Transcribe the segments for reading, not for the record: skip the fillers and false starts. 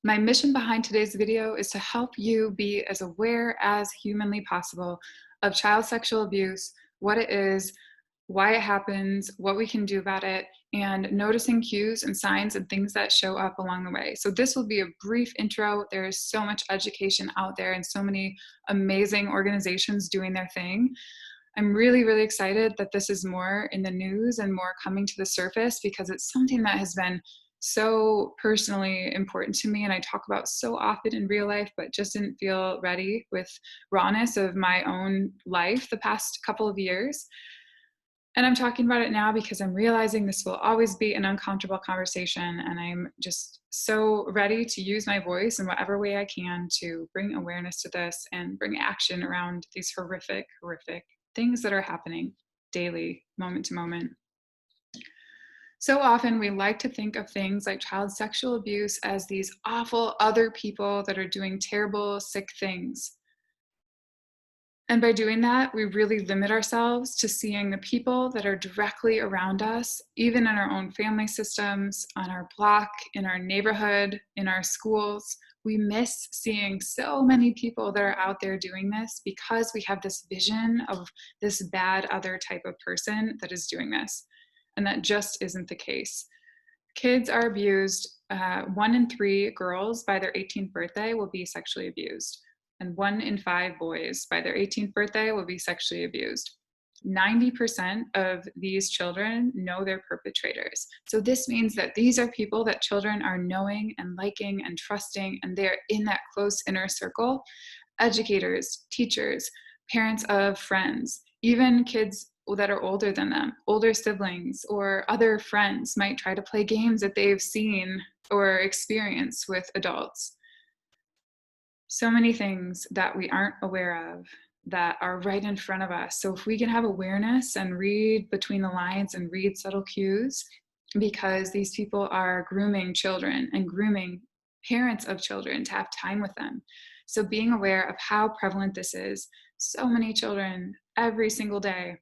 My mission behind today's video is to help you be as aware as humanly possible of child sexual abuse, what it is, why it happens, what we can do about it, and noticing cues and signs and things that show up along the way. So this will be a brief intro. There is so much education out there and so many amazing organizations doing their thing. I'm really, really excited that this is more in the news and more coming to the surface because it's something that has been so personally important to me and I talk about so often in real life, but just didn't feel ready with rawness of my own life the past couple of years. And I'm talking about it now because I'm realizing this will always be an uncomfortable conversation, and I'm just so ready to use my voice in whatever way I can to bring awareness to this and bring action around these horrific, horrific things that are happening daily, moment to moment. So often we like to think of things like child sexual abuse as these awful other people that are doing terrible, sick things. And by doing that, we really limit ourselves to seeing the people that are directly around us, even in our own family systems, on our block, in our neighborhood, in our schools. We miss seeing so many people that are out there doing this because we have this vision of this bad other type of person that is doing this. And that just isn't the case. Kids are abused. 1 in 3 girls by their 18th birthday will be sexually abused. And 1 in 5 boys by their 18th birthday will be sexually abused. 90% of these children know their perpetrators. So this means that these are people that children are knowing and liking and trusting, and they're in that close inner circle. Educators, teachers, parents of friends, even kids that are older than them, older siblings or other friends might try to play games that they've seen or experienced with adults. So many things that we aren't aware of that are right in front of us. So if we can have awareness and read between the lines and read subtle cues, because these people are grooming children and grooming parents of children to have time with them. So being aware of how prevalent this is, so many children every single day.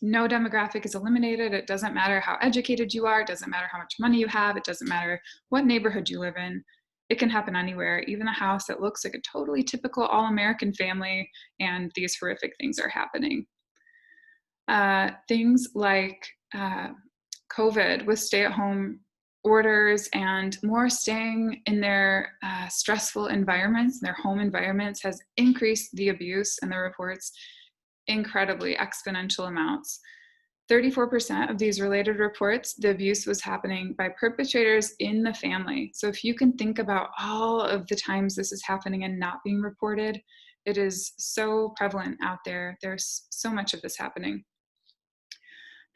No demographic is eliminated. It doesn't matter how educated you are. It doesn't matter how much money you have. It doesn't matter what neighborhood you live in. It can happen anywhere, even a house that looks like a totally typical all-American family, and these horrific things are happening. Things like COVID with stay-at-home orders and more staying in their stressful environments, their home environments, has increased the abuse and the reports incredibly exponential amounts. 34% of these related reports, the abuse was happening by perpetrators in the family. So if you can think about all of the times this is happening and not being reported, it is so prevalent out there. There's so much of this happening.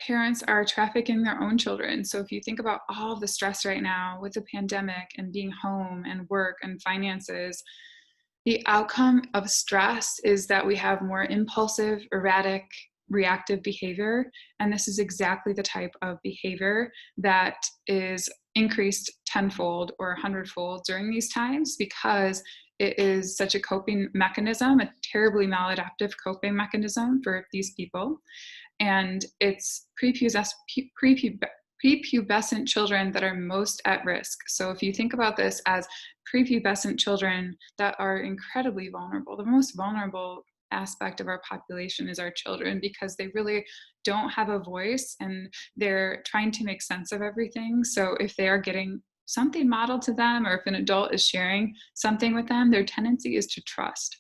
Parents are trafficking their own children. So if you think about all of the stress right now with the pandemic and being home and work and finances, the outcome of stress is that we have more impulsive, erratic, reactive behavior. And this is exactly the type of behavior that is increased tenfold or 100-fold during these times because it is such a coping mechanism, a terribly maladaptive coping mechanism for these people. And it's prepubescent children that are most at risk. So if you think about this as prepubescent children that are incredibly vulnerable, the most vulnerable aspect of our population is our children because they really don't have a voice and they're trying to make sense of everything. So if they are getting something modeled to them, or if an adult is sharing something with them, their tendency is to trust.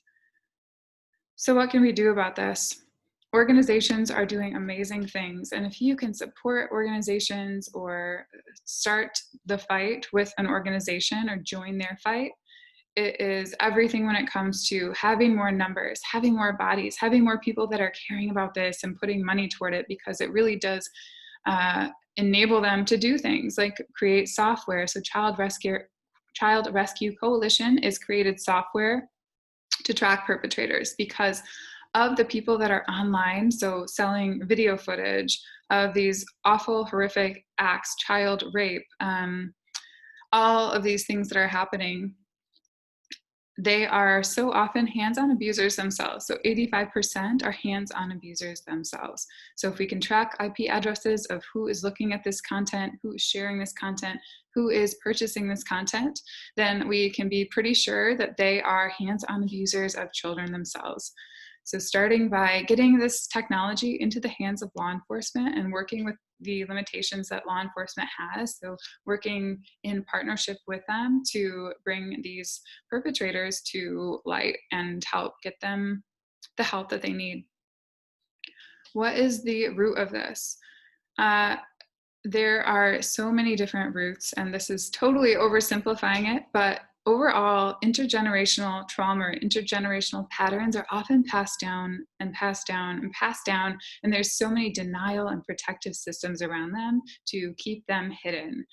So what can we do about this? Organizations are doing amazing things. And if you can support organizations or start the fight with an organization or join their fight, it is everything when it comes to having more numbers, having more bodies, having more people that are caring about this and putting money toward it, because it really does enable them to do things like create software. So Child Rescue Coalition has created software to track perpetrators because of the people that are online, so selling video footage of these awful, horrific acts, child rape, all of these things that are happening. they are so often hands-on abusers themselves. So 85% are hands-on abusers themselves. So if we can track IP addresses of who is looking at this content, who is sharing this content, who is purchasing this content, then we can be pretty sure that they are hands-on abusers of children themselves. So starting by getting this technology into the hands of law enforcement and working with the limitations that law enforcement has. So working in partnership with them to bring these perpetrators to light and help get them the help that they need. What is the root of this? There are so many different roots, and this is totally oversimplifying it, but overall, intergenerational trauma or intergenerational patterns are often passed down and passed down and passed down, and there's so many denial and protective systems around them to keep them hidden.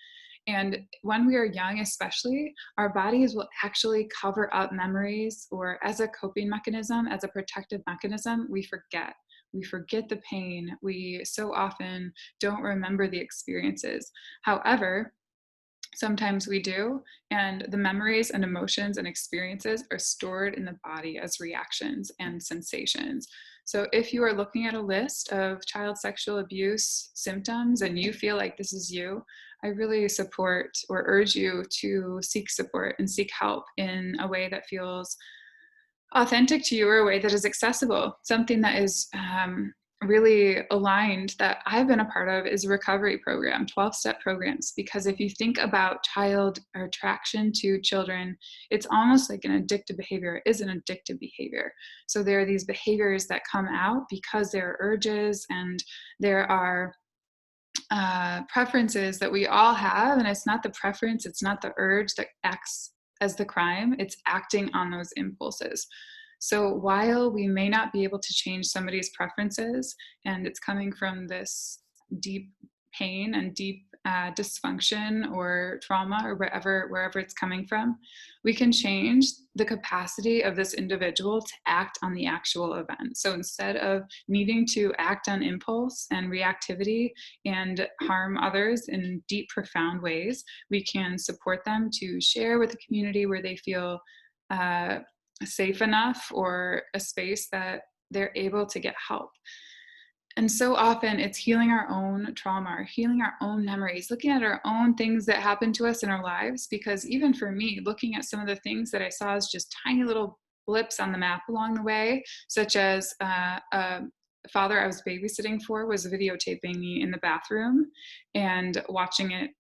And when we are young, especially, our bodies will actually cover up memories, or as a coping mechanism, as a protective mechanism, we forget. We forget the pain. We so often don't remember the experiences. However, sometimes we do, and the memories and emotions and experiences are stored in the body as reactions and sensations. So if you are looking at a list of child sexual abuse symptoms and you feel like this is you, I really support or urge you to seek support and seek help in a way that feels authentic to you, or a way that is accessible. Something that is really aligned that I've been a part of is a recovery program, 12-step programs, because if you think about child or attraction to children, it's almost like an addictive behavior. It is an addictive behavior. So there are these behaviors that come out because there are urges and there are preferences that we all have, and it's not the preference, it's not the urge that acts as the crime, it's acting on those impulses. So while we may not be able to change somebody's preferences, and it's coming from this deep pain and deep dysfunction or trauma, or wherever it's coming from, we can change the capacity of this individual to act on the actual event. So instead of needing to act on impulse and reactivity and harm others in deep, profound ways, we can support them to share with a community where they feel safe enough, or a space that they're able to get help. And so often it's healing our own trauma, or healing our own memories, looking at our own things that happened to us in our lives. Because even for me, looking at some of the things that I saw as just tiny little blips on the map along the way, such as a father I was babysitting for was videotaping me in the bathroom and watching it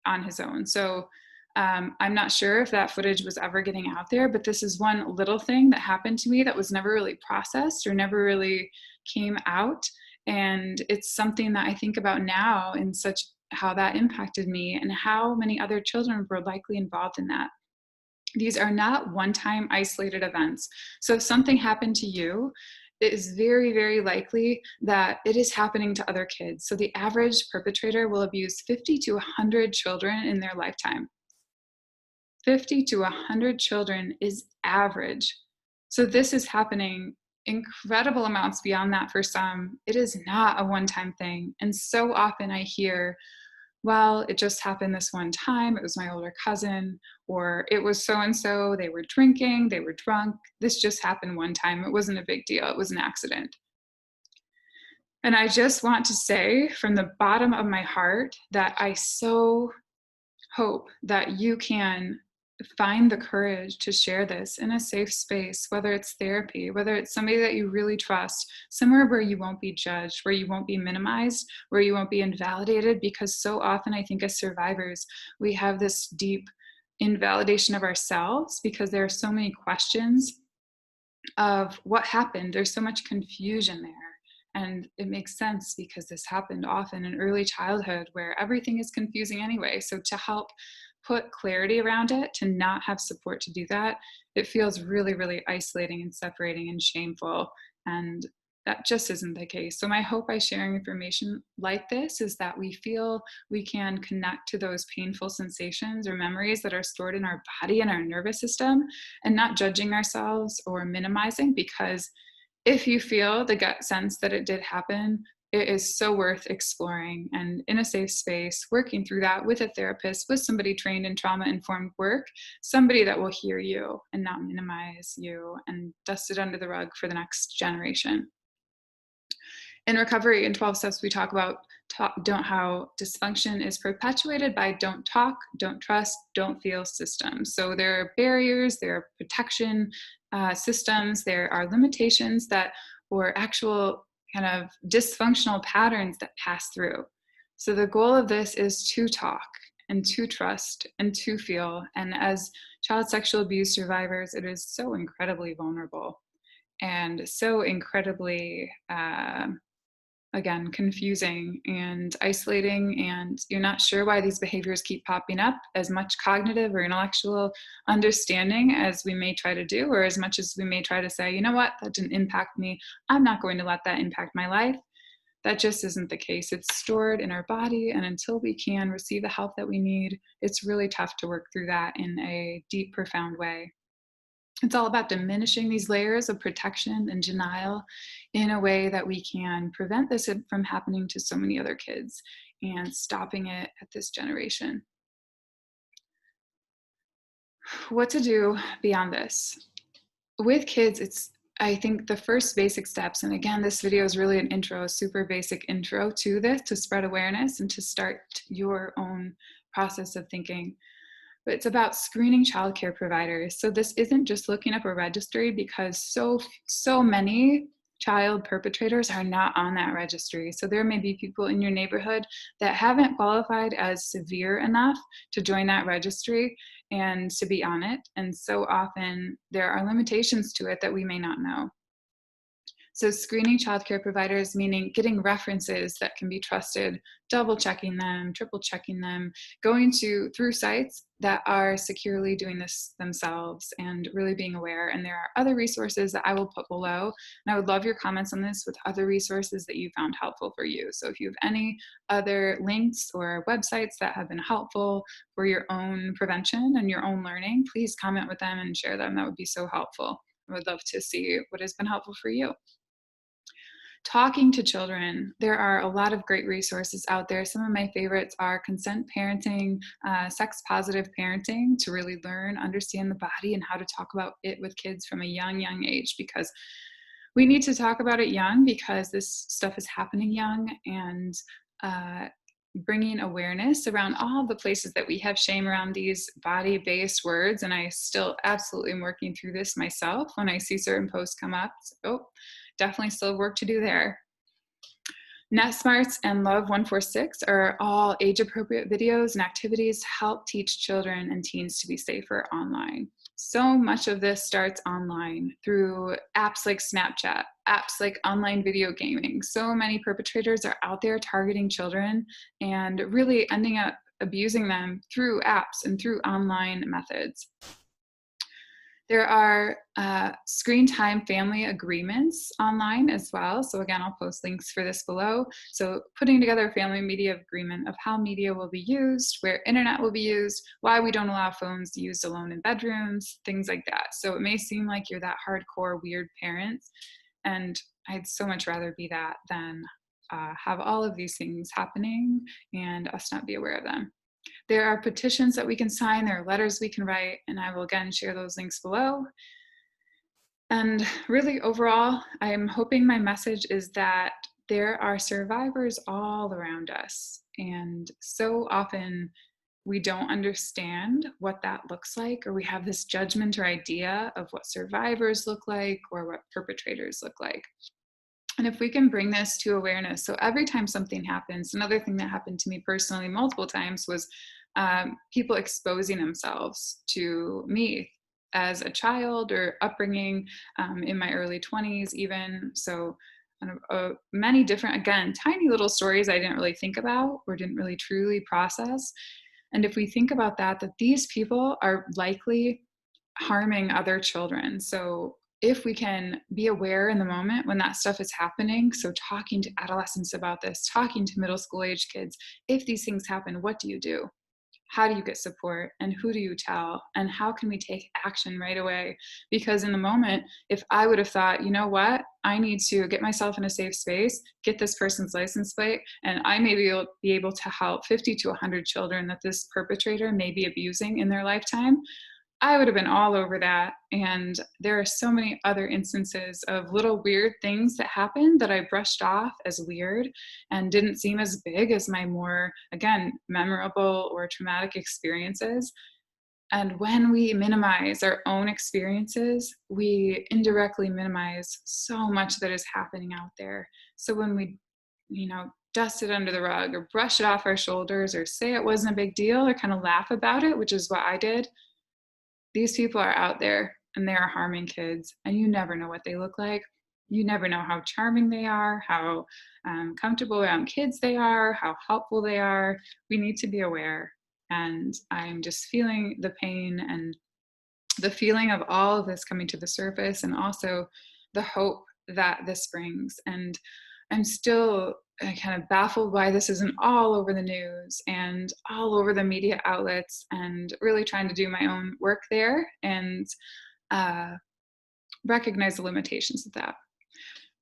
on his own. So I'm not sure if that footage was ever getting out there, but this is one little thing that happened to me that was never really processed or never really came out. And it's something that I think about now, in such how that impacted me and how many other children were likely involved in that. These are not one-time isolated events. So if something happened to you, it is very, very likely that it is happening to other kids. So the average perpetrator will abuse 50 to 100 children in their lifetime. 50 to 100 children is average. So this is happening incredible amounts beyond that for some. It is not a one-time thing. And so often I hear, well, it just happened this one time. It was my older cousin, or it was so-and-so, they were drinking, they were drunk. This just happened one time. It wasn't a big deal. It was an accident. And I just want to say from the bottom of my heart that I so hope that you can find the courage to share this in a safe space, whether it's therapy, whether it's somebody that you really trust, somewhere where you won't be judged, where you won't be minimized, where you won't be invalidated. Because so often I think as survivors, we have this deep invalidation of ourselves because there are so many questions of what happened. There's so much confusion there. And it makes sense because this happened often in early childhood where everything is confusing anyway. So to help put clarity around it, to not have support to do that, it feels really, really isolating and separating and shameful. And that just isn't the case. So my hope by sharing information like this is that we feel we can connect to those painful sensations or memories that are stored in our body and our nervous system, and not judging ourselves or minimizing. Because if you feel the gut sense that it did happen, it is so worth exploring, and in a safe space, working through that with a therapist, with somebody trained in trauma-informed work, somebody that will hear you and not minimize you and dust it under the rug for the next generation. In recovery in 12 steps, we talk about how dysfunction is perpetuated by don't talk, don't trust, don't feel systems. So there are barriers, there are protection systems, there are limitations that, or actual kind of dysfunctional patterns that pass through. So the goal of this is to talk and to trust and to feel. And as child sexual abuse survivors, it is so incredibly vulnerable and so incredibly again, confusing and isolating, and you're not sure why these behaviors keep popping up. As much cognitive or intellectual understanding as we may try to do, or as much as we may try to say, you know what, that didn't impact me, I'm not going to let that impact my life, that just isn't the case. It's stored in our body, and until we can receive the help that we need, it's really tough to work through that in a deep, profound way. It's all about diminishing these layers of protection and denial in a way that we can prevent this from happening to so many other kids and stopping it at this generation. What to do beyond this? With kids, it's, I think, the first basic steps, and again, this video is really an intro, a super basic intro to this, to spread awareness and to start your own process of thinking. But it's about screening childcare providers. So this isn't just looking up a registry, because so many child perpetrators are not on that registry. So there may be people in your neighborhood that haven't qualified as severe enough to join that registry and to be on it. And so often there are limitations to it that we may not know. So screening childcare providers, meaning getting references that can be trusted, double checking them, triple checking them, going through sites that are securely doing this themselves, and really being aware. And there are other resources that I will put below. And I would love your comments on this with other resources that you found helpful for you. So if you have any other links or websites that have been helpful for your own prevention and your own learning, please comment with them and share them. That would be so helpful. I would love to see what has been helpful for you. Talking to children, there are a lot of great resources out there. Some of my favorites are consent parenting, sex positive parenting, to really learn, understand the body and how to talk about it with kids from a young age, because we need to talk about it young, because this stuff is happening young. And bringing awareness around all the places that we have shame around these body-based words. And I still absolutely am working through this myself when I see certain posts come up. So, definitely still work to do there. NetSmarts and Love 146 are all age-appropriate videos and activities to help teach children and teens to be safer online. So much of this starts online through apps like Snapchat, apps like online video gaming. So many perpetrators are out there targeting children and really ending up abusing them through apps and through online methods. There are screen time family agreements online as well. So again, I'll post links for this below. So putting together a family media agreement of how media will be used, where internet will be used, why we don't allow phones used alone in bedrooms, things like that. So it may seem like you're that hardcore weird parent, and I'd so much rather be that than have all of these things happening and us not be aware of them. There are petitions that we can sign, there are letters we can write, and I will again share those links below. And really overall, I'm hoping my message is that there are survivors all around us. And so often we don't understand what that looks like, or we have this judgment or idea of what survivors look like or what perpetrators look like. And if we can bring this to awareness, so every time something happens, another thing that happened to me personally multiple times was people exposing themselves to me as a child or upbringing in my early 20s even. So many different, again, tiny little stories I didn't really think about or didn't really truly process. And if we think about that these people are likely harming other children. So if we can be aware in the moment when that stuff is happening, so talking to adolescents about this, talking to middle school age kids, if these things happen, what do you do? how do you get support, and who do you tell, and how can we take action right away? Because in the moment, if I would have thought, you know what, I need to get myself in a safe space, get this person's license plate, and I may be able to help 50 to 100 children that this perpetrator may be abusing in their lifetime, I would have been all over that. And there are so many other instances of little weird things that happened that I brushed off as weird and didn't seem as big as my more, again, memorable or traumatic experiences. And when we minimize our own experiences, we indirectly minimize so much that is happening out there. So when we, dust it under the rug or brush it off our shoulders or say it wasn't a big deal or kind of laugh about it, which is what I did, these people are out there and they are harming kids, and you never know what they look like. You never know how charming they are, how comfortable around kids they are, how helpful they are. We need to be aware. And I'm just feeling the pain and the feeling of all of this coming to the surface, and also the hope that this brings. And I'm still kind of baffled why this isn't all over the news and all over the media outlets, and really trying to do my own work there and uh, recognize the limitations of that.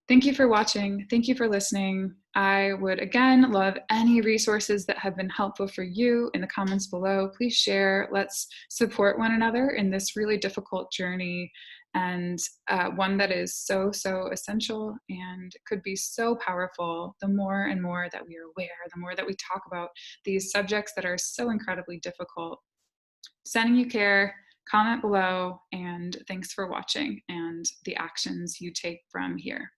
Thank you for watching. Thank you for listening. I would again love any resources that have been helpful for you in the comments below. Please share. Let's support one another in this really difficult journey, and one that is so, so essential and could be so powerful the more and more that we are aware, the more that we talk about these subjects that are so incredibly difficult. Sending you care. Comment below, and thanks for watching and the actions you take from here.